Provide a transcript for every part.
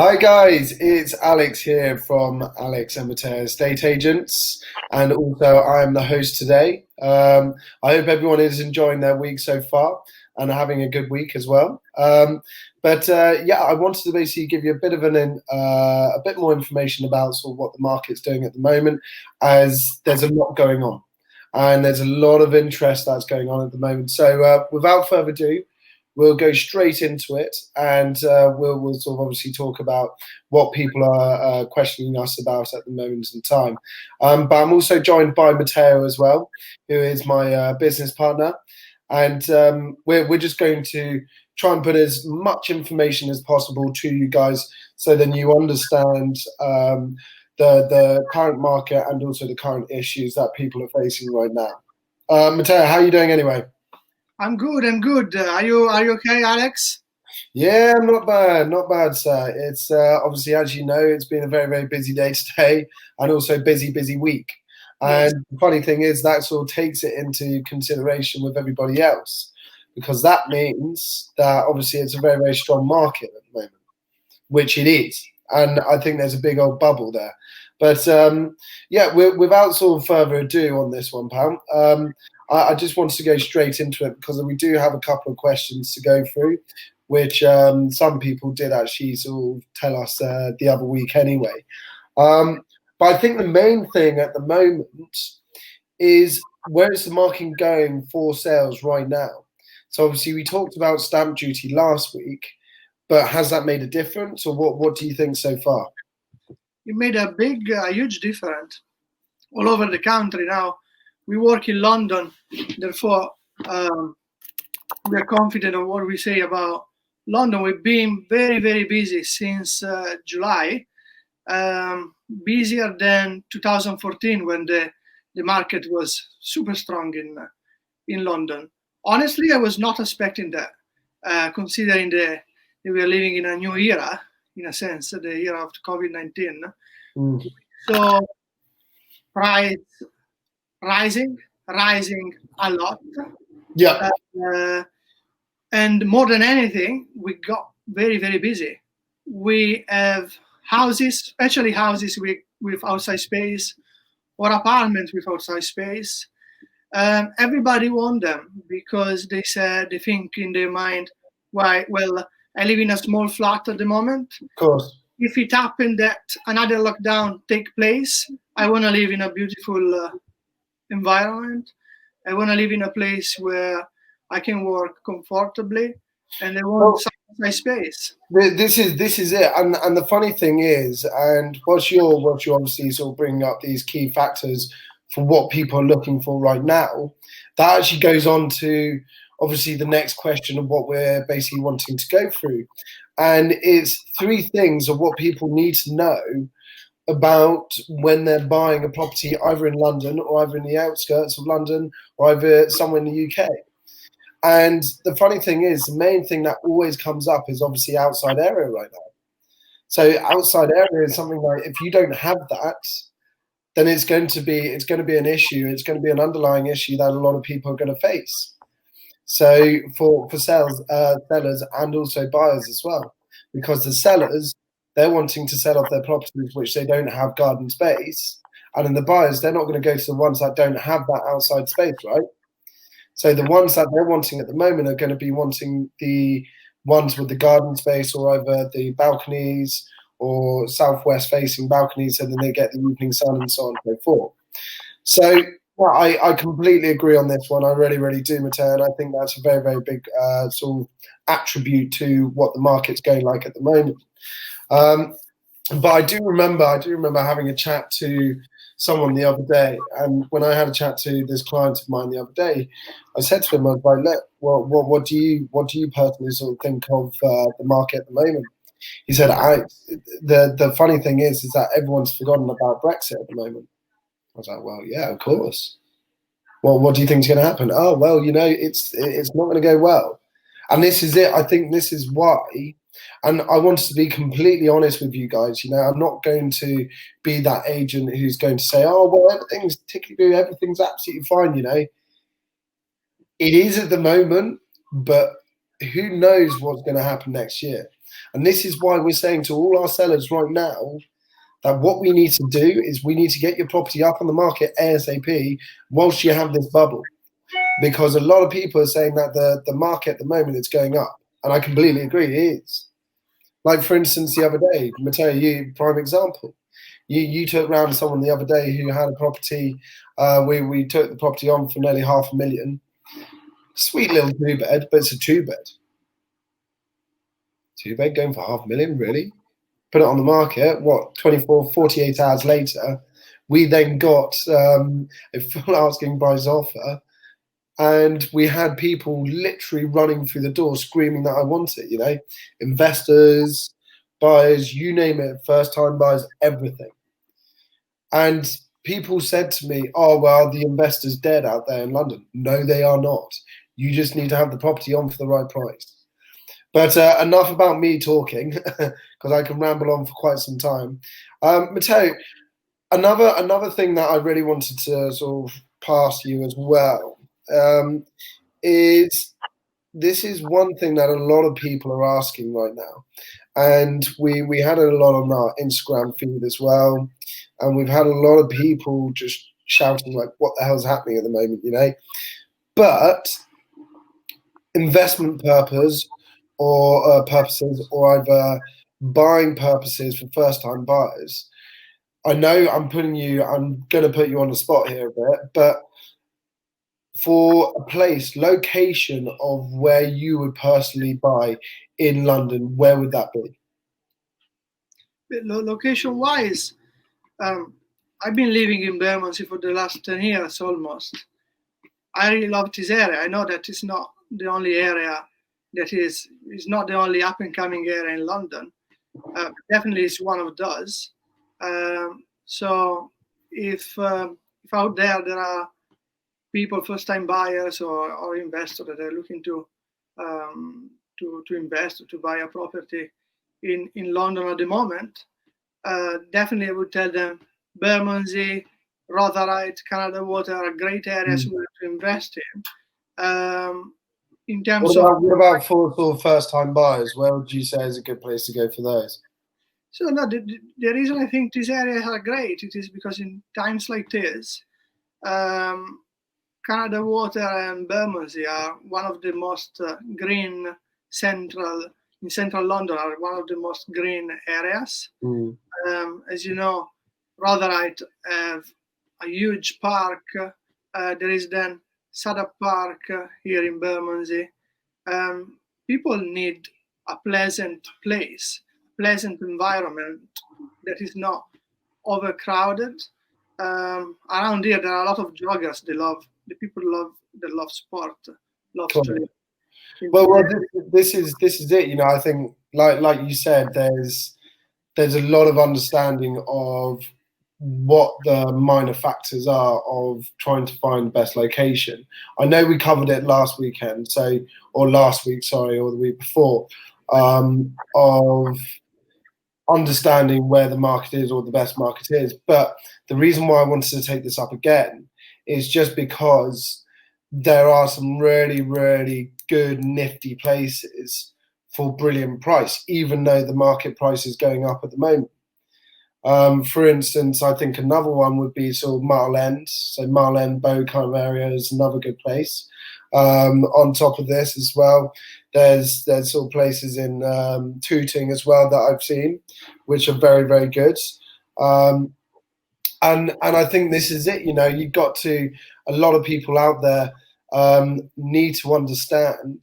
Hi guys, it's Alex here from Alex and Matteo Estate Agents, and also I am the host today. I hope everyone is enjoying their week so far and having a good week as well. But I wanted to basically give you a bit of a bit more information about sort of what the market's doing at the moment, as there's a lot going on, and there's a lot of interest that's going on at the moment. So without further ado, we'll go straight into it, and we'll sort of obviously talk about what people are questioning us about at the moment in time. But I'm also joined by Matteo as well, who is my business partner, and we're just going to try and put as much information as possible to you guys, so then you understand the current market and also the current issues that people are facing right now. Matteo, how are you doing anyway? I'm good. Are you okay, Alex? Yeah, not bad, sir. It's obviously, as you know, it's been a very, very busy day today, and also busy week. Yes. And the funny thing is that sort of takes it into consideration with everybody else, because that means that obviously it's a very, very strong market at the moment, which it is. And I think there's a big old bubble there. But without sort of further ado on this one, Pam, I just wanted to go straight into it because we do have a couple of questions to go through, which some people did actually sort of tell us the other week anyway. But I think the main thing at the moment is, where is the market going for sales right now? So obviously we talked about stamp duty last week, but has that made a difference, or what do you think so far? It made a huge difference all over the country now. We work in London, therefore we are confident on what we say about London. We've been very, very busy since July, busier than 2014 when the market was super strong in London. Honestly, I was not expecting that, considering that we are living in a new era, in a sense, the era of COVID-19. So price rising a lot. Yeah. And more than anything, we got very, very busy. We have houses, especially houses with outside space, or apartments with outside space. Everybody want them because they think in their mind, why? Well, I live in a small flat at the moment. Of course. If it happened that another lockdown take place, I want to live in a beautiful environment. I want to live in a place where I can work comfortably, and I want some space. This is it, and the funny thing is, and what's your obviously sort of bringing up these key factors for what people are looking for right now, that actually goes on to obviously the next question of what we're basically wanting to go through, and it's three things of what people need to know about when they're buying a property either in London or either in the outskirts of London or either somewhere in the UK. And the funny thing is, the main thing that always comes up is obviously outside area right now. So outside area is something like, if you don't have that, then it's going to be an issue. It's going to be an underlying issue that a lot of people are going to face. So for sellers and also buyers as well, because the sellers, they're wanting to sell off their properties which they don't have garden space, and then the buyers, they're not going to go to the ones that don't have that outside space, right? So the ones that they're wanting at the moment are going to be wanting the ones with the garden space, or either the balconies or southwest facing balconies, so then they get the evening sun and so on and so forth. So I completely agree on this one. I really, really do, Matteo, and I think that's a very, very big sort of attribute to what the market's going like at the moment. But I do remember having a chat to someone the other day, and when I had a chat to this client of mine the other day, I said to him, I was like, look, what do you personally sort of think of the market at the moment? He said, the funny thing is that everyone's forgotten about Brexit at the moment. I was like, well, yeah, of course. Well, what do you think is going to happen? Oh, well, it's not going to go well. And this is it. I think this is why. And I wanted to be completely honest with you guys. I'm not going to be that agent who's going to say, oh, well, everything's tickety-boo, everything's absolutely fine, It is at the moment, but who knows what's going to happen next year? And this is why we're saying to all our sellers right now that what we need to do is we need to get your property up on the market ASAP whilst you have this bubble. Because a lot of people are saying that the market at the moment is going up. And I completely agree, it is. Like, for instance, the other day, Matteo, you, prime example. You took round someone the other day who had a property. We took the property on for nearly $500,000. Sweet little 2-bed, but it's a 2-bed. 2-bed going for $500,000, really? Put it on the market, 24, 48 hours later, we then got a full asking price offer, and we had people literally running through the door screaming that I want it, investors, buyers, you name it, first-time buyers, everything. And people said to me, oh, well, the investor's dead out there in London. No, they are not. You just need to have the property on for the right price. But enough about me talking, because I can ramble on for quite some time. Matteo, another thing that I really wanted to sort of pass you as well is this is one thing that a lot of people are asking right now. And we had it a lot on our Instagram feed as well. And we've had a lot of people just shouting like, what the hell's happening at the moment, But investment purposes or either buying purposes for first-time buyers, I know I'm going to put you on the spot here a bit, but for a place, location of where you would personally buy in London, where would that be? Location-wise, I've been living in Bermondsey for the last 10 years almost. I really love this area. I know that it's not the only area that is not the only up-and-coming area in London. Definitely it's one of those. So if out there are people, first-time buyers or investors that are looking to invest or to buy a property in London at the moment, definitely I would tell them Bermondsey, Rotherhithe, Canada Water are great areas to invest in. In terms what about for sort of first-time buyers? Where would you say is a good place to go for those? So no, the reason I think these areas are great it is because in times like this, Canada Water and Bermondsey are one of the most green in central London are one of the most green areas. As you know, Rotherhithe have a huge park. There is then Sadap Park here in Bermondsey. People need a pleasant place, pleasant environment that is not overcrowded. Around here, there are a lot of joggers. The people that love sport, love to. Well, this is it. I think, like you said, there's a lot of understanding of what the minor factors are of trying to find the best location. I know we covered it last week, or the week before, of understanding where the market is or the best market is. But the reason why I wanted to take this up again is just because there are some really, really good, nifty places for brilliant price, even though the market price is going up at the moment. For instance, I think another one would be sort of Mile End. So Mile End, Bow kind of area is another good place. On top of this as well, there's sort of places in Tooting as well that I've seen, which are very, very good. And I think this is it. You've got to, a lot of people out there need to understand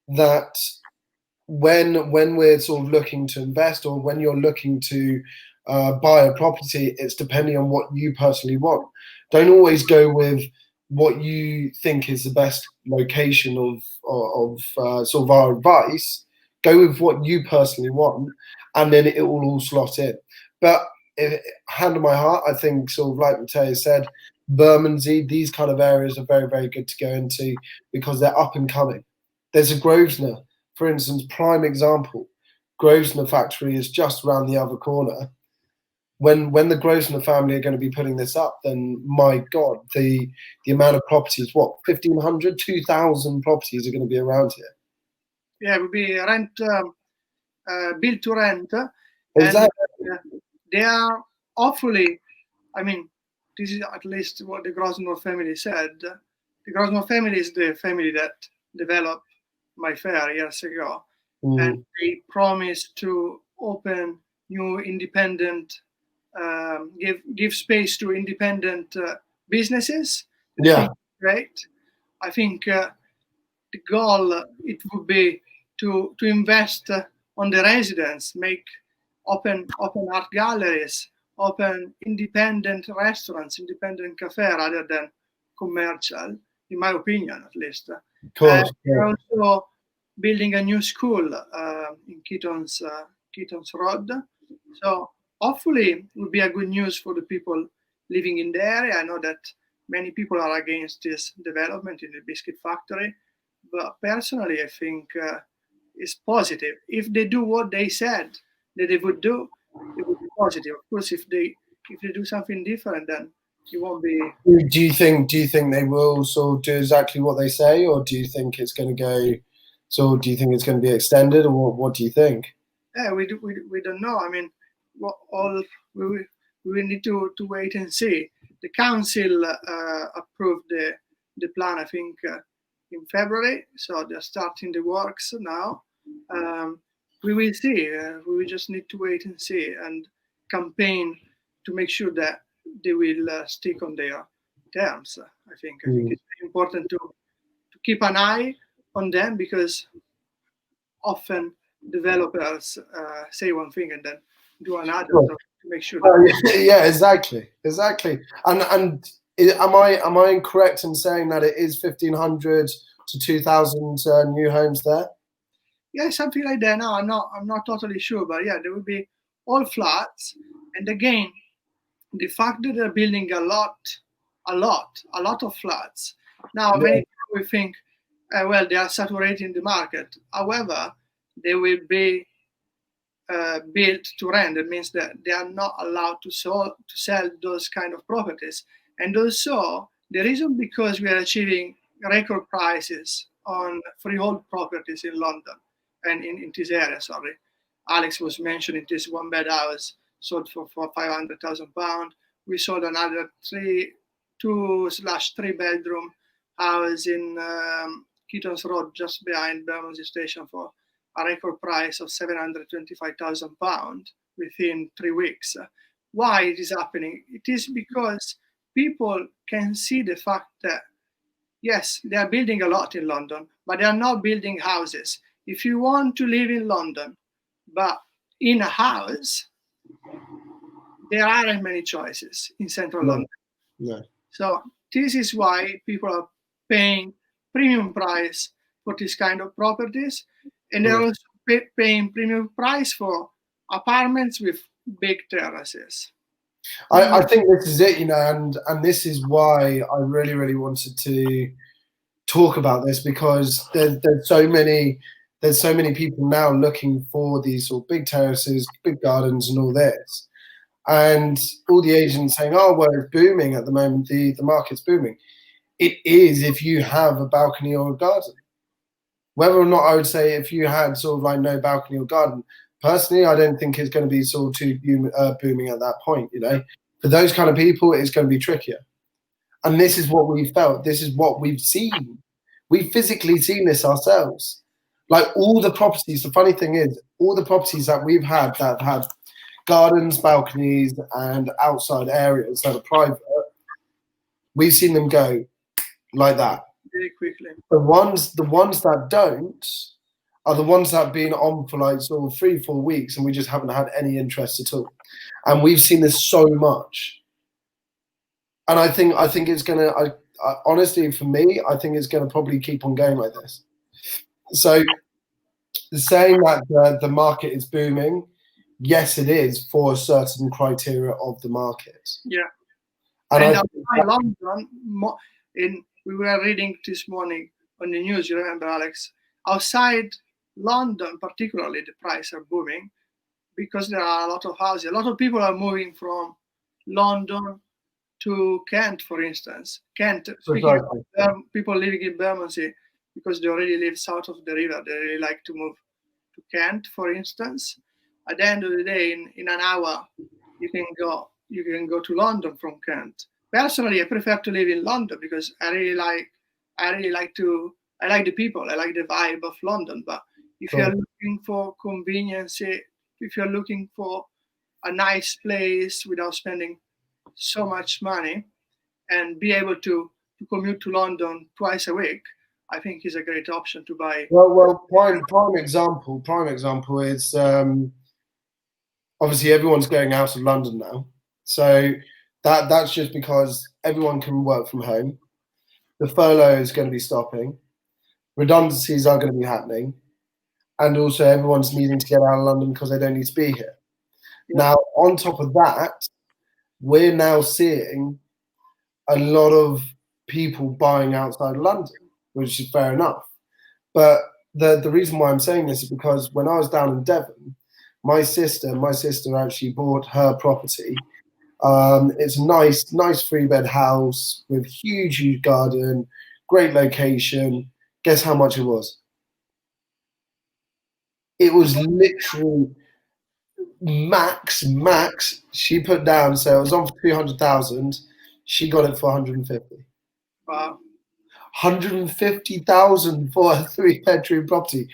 that when we're sort of looking to invest or when you're looking to buy a property, it's depending on what you personally want. Don't always go with what you think is the best location of sort of our advice. Go with what you personally want, and then it will all slot in. But hand on my heart, I think sort of like Matteo said, Bermondsey, these kind of areas are very, very good to go into because they're up and coming. There's a Grosvenor, for instance, prime example. Grosvenor factory is just around the other corner. When the Grosvenor family are going to be putting this up, then my God, the amount of properties, 1,500, 2,000 properties are going to be around here. Yeah, it would be rent build to rent, Exactly. and they are hopefully, I mean, this is at least what the Grosvenor family said. The Grosvenor family is the family that developed my fair years ago, and they promised to open new independent, give space to independent businesses. I Yeah. think great. I think the goal it would be to invest on the residents, make open art galleries, open independent restaurants, independent cafe rather than commercial, in my opinion at least. Of course. Yeah. Also building a new school in Keaton's Road. So hopefully it will be a good news for the people living in the area. I know that many people are against this development in the biscuit factory, but personally I think it's positive. If they do what they said that they would do, it would be positive. Of course, if they do something different, then it won't be. Do you think they will sort of do exactly what they say, or do you think it's going to go? So do you think it's going to be extended, or what do you think? Yeah, we don't know. I mean, what all we will need to wait and see. The council approved the plan, I think, in February, so they're starting the works now. We will see. We will just need to wait and see and campaign to make sure that they will stick on their terms. I think it's very important to keep an eye on them because often developers say one thing and then do another to make sure that Yeah, exactly. And am I incorrect in saying that it is 1,500 to 2,000 new homes there? yeah, something like that. No, I'm not totally sure, but yeah, there will be all flats. And again, the fact that they're building a lot of flats. Now, Yeah. many people will think, well, they are saturating the market. However, they will be built to rent. It means that they are not allowed to sell those kind of properties. And also, the reason because we are achieving record prices on freehold properties in London and in this area. Sorry, Alex was mentioning this one bed house sold for £500,000. We sold another 2/3 bedroom house in Keaton's Road, just behind Bermondsey Station, for a record price of £725,000 within 3 weeks. Why it is happening? It is because people can see the fact that, yes, they are building a lot in London, but they are not building houses. If you want to live in London, but in a house, there aren't many choices in central London. No. So this is why people are paying premium price for this kind of properties, and they're also paying premium price for apartments with big terraces. I think this is it, and this is why I really wanted to talk about this, because there's so many people now looking for these sort of big terraces, big gardens, and all this, and all the agents saying, "Oh, well, it's booming at the moment. The market's booming." It is if you have a balcony or a garden. Whether or not I would say if you had sort of like no balcony or garden, personally, I don't think it's going to be sort of too booming at that point. For those kind of people, it's going to be trickier. And this is what we felt. This is what we've seen. We've physically seen this ourselves. Like all the properties, the funny thing is, all the properties that we've had that have had gardens, balconies, and outside areas that are private, we've seen them go like that. Very quickly. The ones that don't are the ones that have been on for like sort of 3-4 weeks, and we just haven't had any interest at all. And we've seen this so much. And I think it's gonna. Honestly, for me, I think it's gonna probably keep on going like this. So, saying that the market is booming, yes, it is for a certain criteria of the market. Yeah. And London, we were reading this morning on the news. You remember, Alex? Outside London, particularly, the prices are booming because there are a lot of houses. A lot of people are moving from London to Kent, for instance. Kent, speaking of people living in Bermondsey, because they already live south of the river, they really like to move Kent, for instance. At the end of the day, in an hour, you can go to London from Kent. Personally, I prefer to live in London because I like the people, I like the vibe of London. But if you're looking for convenience, if you're looking for a nice place without spending so much money and be able to commute to London twice a week, I think is a great option to buy. Well, prime example is obviously everyone's going out of London now, so that's just because everyone can work from home. The furlough is going to be stopping, redundancies are going to be happening, and also everyone's needing to get out of London because they don't need to be here. Yeah. Now, on top of that, we're now seeing a lot of people buying outside London, which is fair enough. But the reason why I'm saying this is because when I was down in Devon, my sister actually bought her property. It's a nice 3-bed house with huge garden, great location. Guess how much it was? It was literally max. She put down, so it was on for 300,000. She got it for 150. Wow. 150,000 for a 3-bedroom property.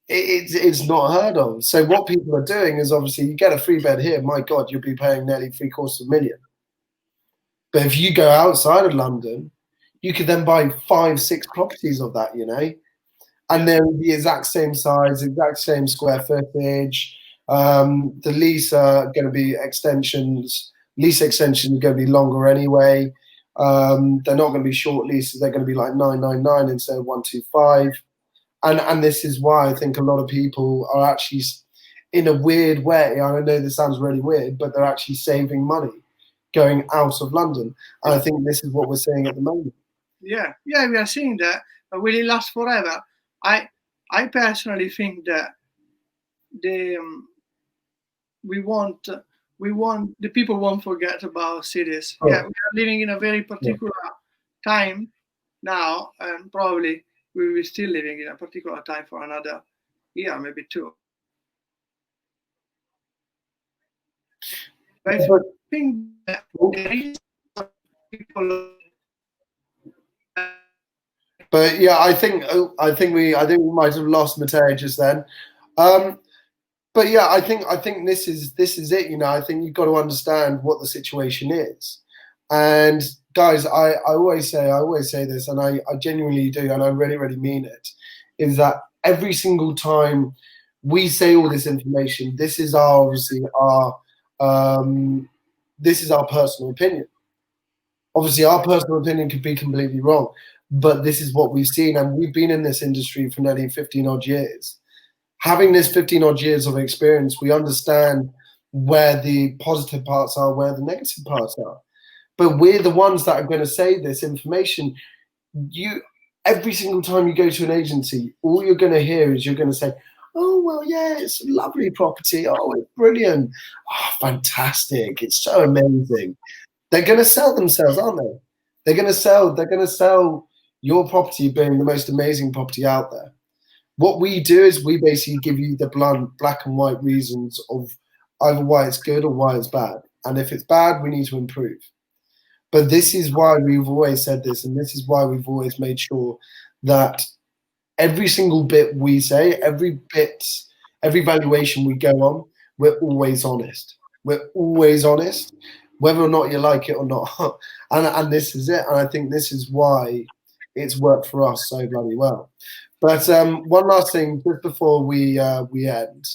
It's not heard of. So what people are doing is obviously you get a 3-bed here, my God, you'll be paying nearly $750,000. But if you go outside of London, you could then buy 5-6 properties of that, and they're the exact same size, exact same square footage. The lease are going to be lease extensions are going to be longer anyway. They're not going to be short leases. They're going to be like 999 instead of 125. And this is why I think a lot of people are actually, in a weird way, I know this sounds really weird, but they're actually saving money going out of London. And I think this is what we're seeing at the moment. Yeah, we are seeing that, but will it last forever? I personally think that the people won't forget about cities. Oh. Yeah, we are living in a very particular time now, and probably we will be still living in a particular time for another year, maybe 2. But I think that there is people. But yeah, I think we might have lost Matteo just then. But yeah, I think this is it. I think you've got to understand what the situation is. And guys, I always say this, and I genuinely do, and I really mean it, is that every single time we say all this information, this is obviously our personal opinion. Obviously, our personal opinion could be completely wrong, but this is what we've seen, and we've been in this industry for nearly 15 odd years. Having this 15 odd years of experience, we understand where the positive parts are, where the negative parts are. But we're the ones that are going to say this information. Every single time you go to an agency, all you're going to hear is you're going to say, "Oh, well, yeah, it's a lovely property. Oh, it's brilliant. Oh, fantastic. It's so amazing." They're going to sell themselves, aren't they? They're going to sell your property being the most amazing property out there. What we do is we basically give you the blunt black and white reasons of either why it's good or why it's bad. And if it's bad, we need to improve. But this is why we've always said this, and this is why we've always made sure that every single bit we say, every valuation we go on, we're always honest. We're always honest, whether or not you like it or not. And this is it. And I think this is why it's worked for us so bloody well. But one last thing, just before we end.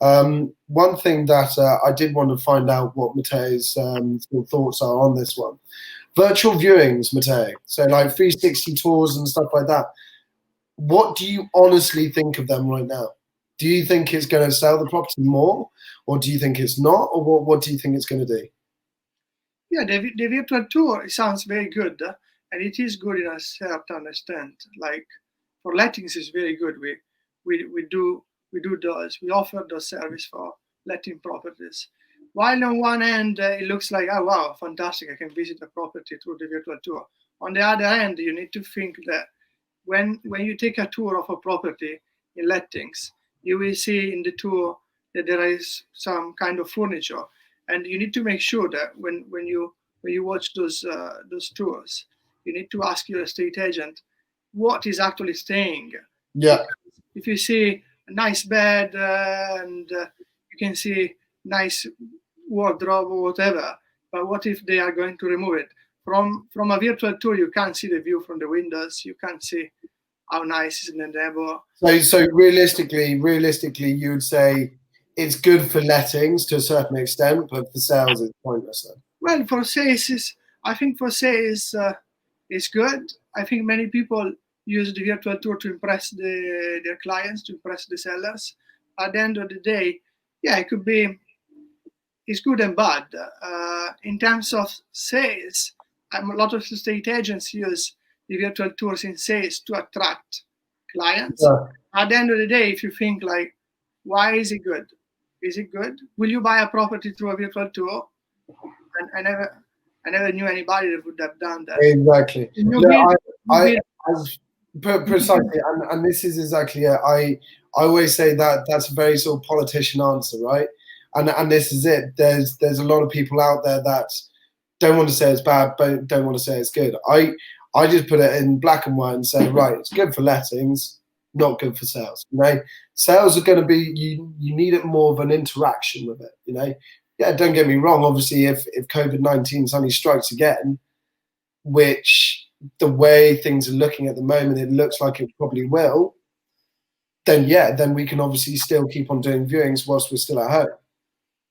One thing that I did want to find out what Matteo's thoughts are on this one. Virtual viewings, Matteo. So like 360 tours and stuff like that. What do you honestly think of them right now? Do you think it's going to sell the property more, or do you think it's not, or what do you think it's going to do? Yeah, the virtual tour, it sounds very good, and it is good in a certain extent. Like for lettings, is very good. We do those. We offer those service for letting properties. While on one end it looks like, oh wow, fantastic! I can visit a property through the virtual tour. On the other end, you need to think that when you take a tour of a property in lettings, you will see in the tour that there is some kind of furniture, and you need to make sure that when you watch those tours, you need to ask your estate agent what is actually staying. Yeah. If you see a nice bed and you can see nice wardrobe or whatever, but what if they are going to remove it? From a virtual tour, you can't see the view from the windows. You can't see how nice is in the neighbor. So realistically, you would say it's good for lettings to a certain extent, but for sales, it's pointless then. Well, for sales, I think for sales is good. I think many people use the virtual tour to impress their clients, to impress the sellers. At the end of the day, yeah, it could be, it's good and bad. In terms of sales, a lot of estate agents use the virtual tours in sales to attract clients. Yeah. At the end of the day, if you think like, why is it good? Is it good? Will you buy a property through a virtual tour? And I never knew anybody that would have done that. Exactly. Precisely, and this is exactly it. I always say that that's a very sort of politician answer, right? And this is it. There's a lot of people out there that don't want to say it's bad, but don't want to say it's good. I just put it in black and white and say, right, it's good for lettings, not good for sales. You know, sales are going to be, you need it more of an interaction with it. You know, yeah, don't get me wrong. Obviously, if COVID-19 suddenly strikes again, which the way things are looking at the moment, it looks like it probably will, then yeah, then we can obviously still keep on doing viewings whilst we're still at home.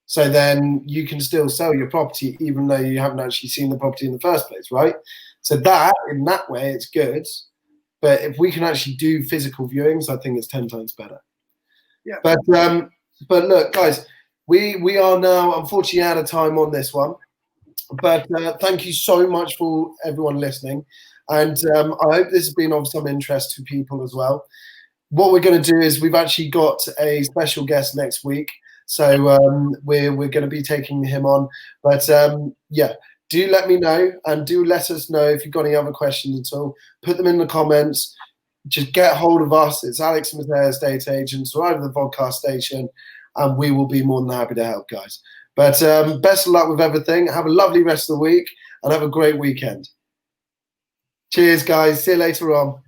So then you can still sell your property even though you haven't actually seen the property in the first place, right? So that, in that way, it's good. But if we can actually do physical viewings, I think it's 10 times better. Yeah. But look, guys, we are now unfortunately out of time on this one. But thank you so much for everyone listening. And I hope this has been of some interest to people as well. What we're going to do is we've actually got a special guest next week. So we're going to be taking him on. But yeah, do let me know and do let us know if you've got any other questions at all. Put them in the comments. Just get hold of us. It's Alex and Matteo Estate Agents right at the podcast station. And we will be more than happy to help, guys. But best of luck with everything. Have a lovely rest of the week and have a great weekend. Cheers, guys. See you later on.